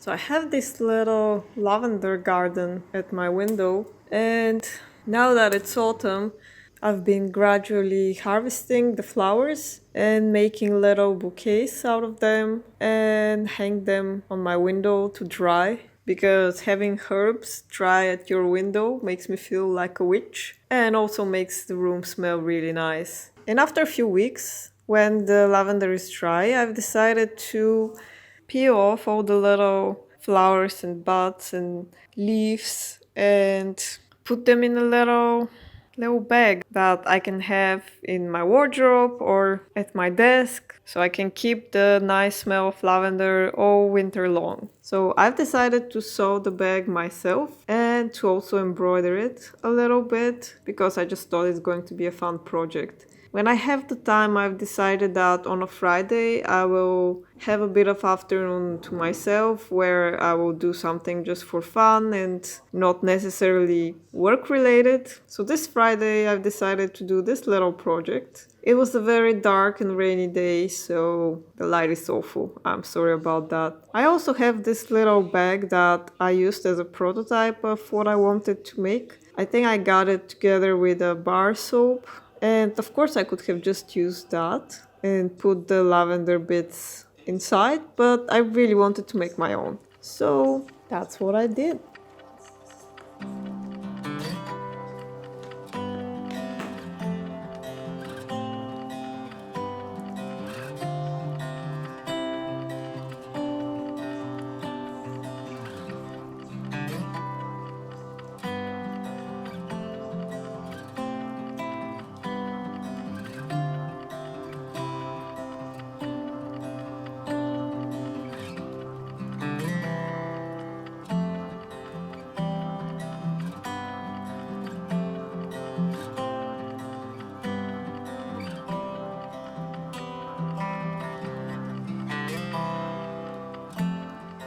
So I have this little lavender garden at my window, and now that it's autumn, I've been gradually harvesting the flowers and making little bouquets out of them and hang them on my window to dry, because having herbs dry at your window makes me feel like a witch and also makes the room smell really nice. And after a few weeks, when the lavender is dry, I've decided to peel off all the little flowers and buds and leaves and put them in a little bag that I can have in my wardrobe or at my desk, so I can keep the nice smell of lavender all winter long. So I've decided to sew the bag myself and to also embroider it a little bit, because I just thought it's going to be a fun project. When I have the time, I've decided that on a Friday I will have a bit of afternoon to myself where I will do something just for fun and not necessarily work related. So this Friday I've decided to do this little project. It was a very dark and rainy day, so the light is awful. I'm sorry about that. I also have this little bag that I used as a prototype of what I wanted to make. I think I got it together with a bar soap. And of course I could have just used that and put the lavender bits inside, but I really wanted to make my own. So that's what I did.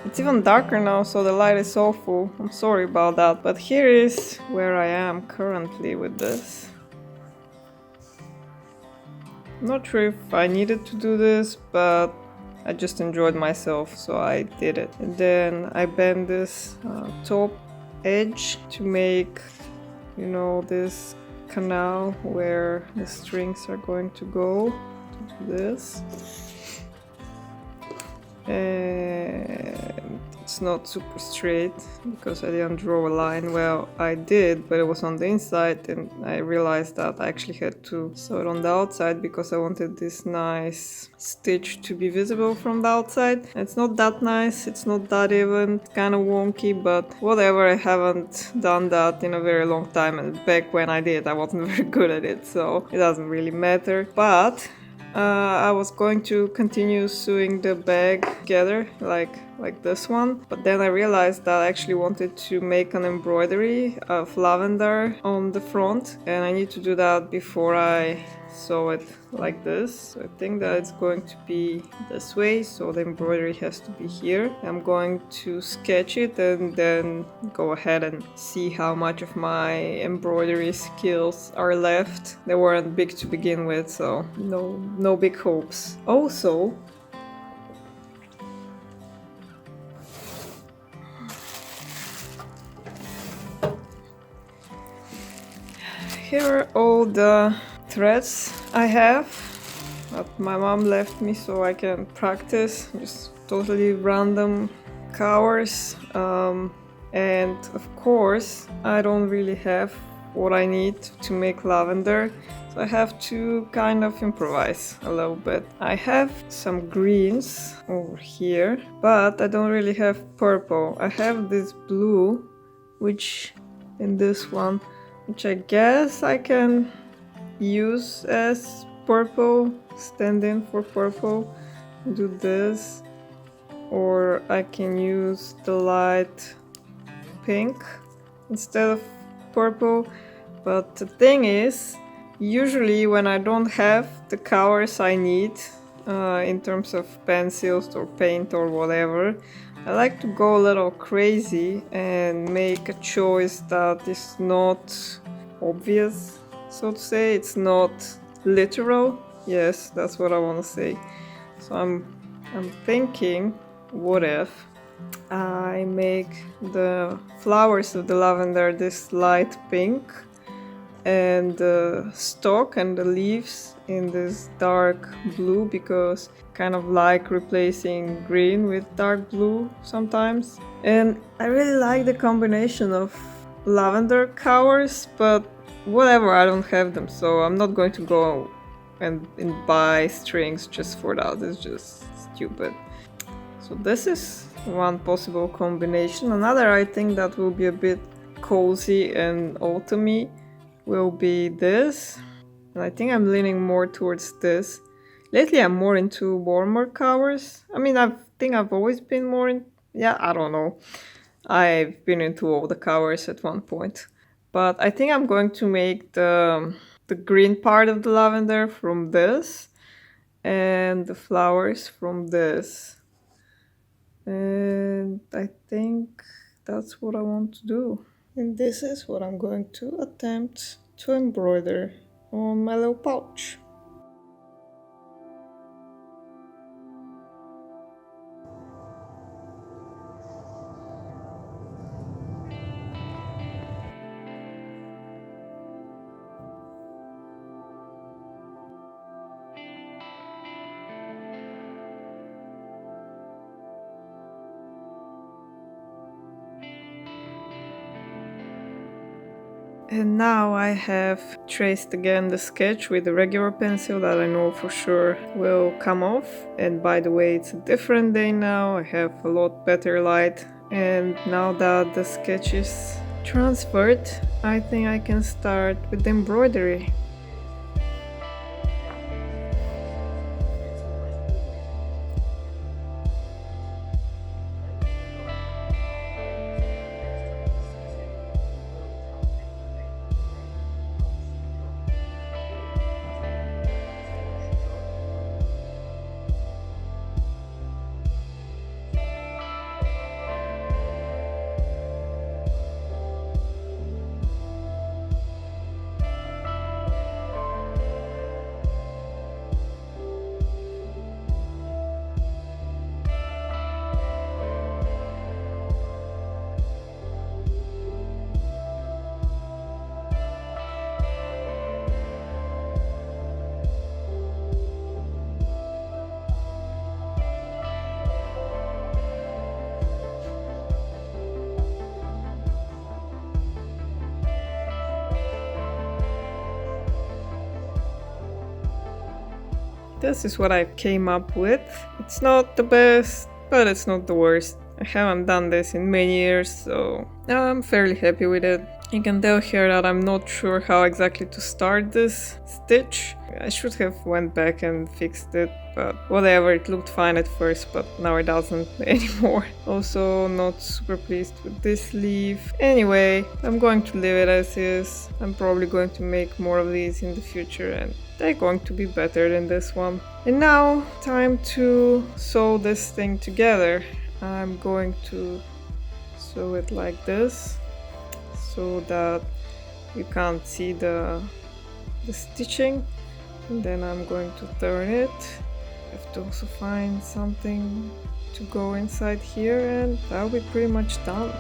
It's even darker now, so the light is awful. I'm sorry about that, but here is where I am currently with this. I'm not sure if I needed to do this, but I just enjoyed myself, so I did it. And then I bend this top edge to make, this canal where the strings are going to go to do this. And it's not super straight because I didn't draw a line. Well, I did, but it was on the inside, and I realized that I actually had to sew it on the outside because I wanted this nice stitch to be visible from the outside. And it's not that nice, it's not that even, it's kind of wonky, but whatever. I haven't done that in a very long time, and back when I did, I wasn't very good at it, so it doesn't really matter. But I was going to continue sewing the bag together like this one, but then I realized that I actually wanted to make an embroidery of lavender on the front, and I need to do that before I sew it like this. So I think that it's going to be this way, so the embroidery has to be here. I'm going to sketch it and then go ahead and see how much of my embroidery skills are left. They weren't big to begin with, so no big hopes. Also, here are all the threads I have that my mom left me so I can practice, just totally random colors. And of course I don't really have what I need to make lavender, so I have to kind of improvise a little bit. I have some greens over here, but I don't really have purple. I have this blue, and this one, which I guess I can use as purple, stand in for purple, do this, or I can use the light pink instead of purple. But the thing is, usually when I don't have the colors I need in terms of pencils or paint or whatever, I like to go a little crazy and make a choice that is not obvious, so to say. It's not literal. Yes, that's what I want to say. So I'm thinking, what if I make the flowers of the lavender this light pink, and the stalk and the leaves in this dark blue, because kind of like replacing green with dark blue sometimes. And I really like the combination of lavender colors, but whatever, I don't have them, so I'm not going to go and buy strings just for that. It's just stupid. So this is one possible combination. Another, I think, that will be a bit cozy and autumny will be this. And I think I'm leaning more towards this. Lately I'm more into warmer colors. I mean, I think I've always been more in, yeah, I don't know. I've been into all the colors at one point. But I think I'm going to make the green part of the lavender from this and the flowers from this. And I think that's what I want to do. And this is what I'm going to attempt to embroider on my little pouch. And now I have traced again the sketch with the regular pencil that I know for sure will come off. And by the way, it's a different day now, I have a lot better light. And now that the sketch is transferred, I think I can start with the embroidery. This is what I came up with. It's not the best, but it's not the worst. I haven't done this in many years, so I'm fairly happy with it. You can tell here that I'm not sure how exactly to start this stitch. I should have went back and fixed it, but whatever, it looked fine at first, but now it doesn't anymore. Also not super pleased with this leaf. Anyway, I'm going to leave it as is. I'm probably going to make more of these in the future, and they're going to be better than this one. And now, time to sew this thing together. I'm going to sew it like this, so that you can't see the stitching. And then I'm going to turn it. I have to also find something to go inside here, and that'll be pretty much done.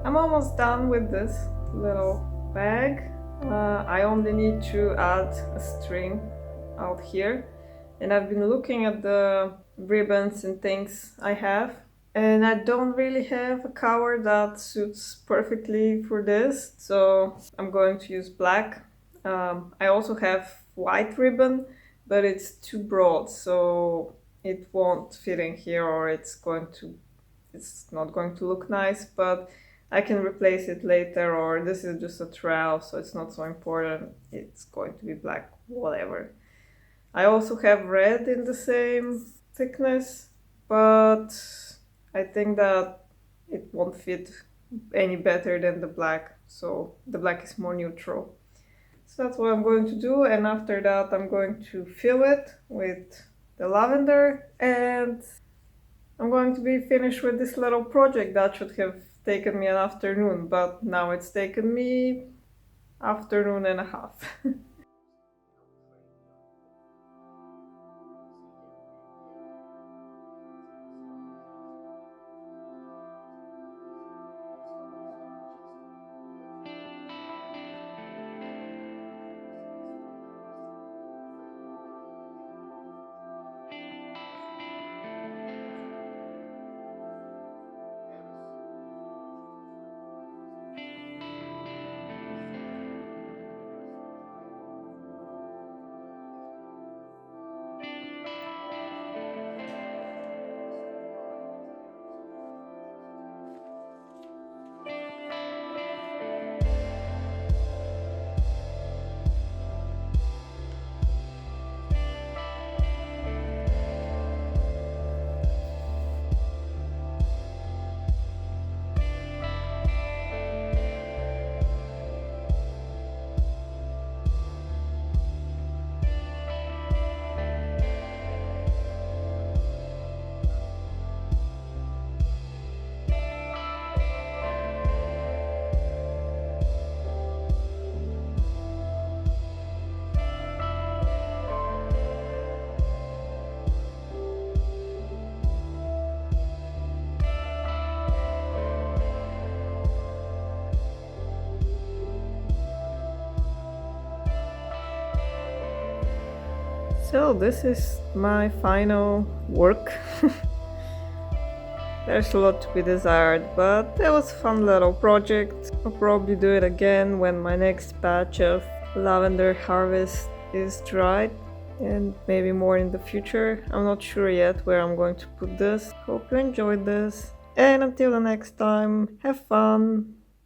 I'm almost done with this little bag. I only need to add a string out here, and I've been looking at the ribbons and things I have, and I don't really have a color that suits perfectly for this, so I'm going to use black. I also have white ribbon, but it's too broad, so it won't fit in here, or it's not going to look nice, but I can replace it later, or this is just a trowel, so it's not so important. It's going to be black, whatever. I also have red in the same thickness, but I think that it won't fit any better than the black, so the black is more neutral. So that's what I'm going to do, and after that I'm going to fill it with the lavender, and I'm going to be finished with this little project that should have taken me an afternoon, but now it's taken me afternoon and a half. So this is my final work. There's a lot to be desired, but it was a fun little project. I'll probably do it again when my next batch of lavender harvest is dried, and maybe more in the future. I'm not sure yet where I'm going to put this. Hope you enjoyed this, and until the next time, have fun!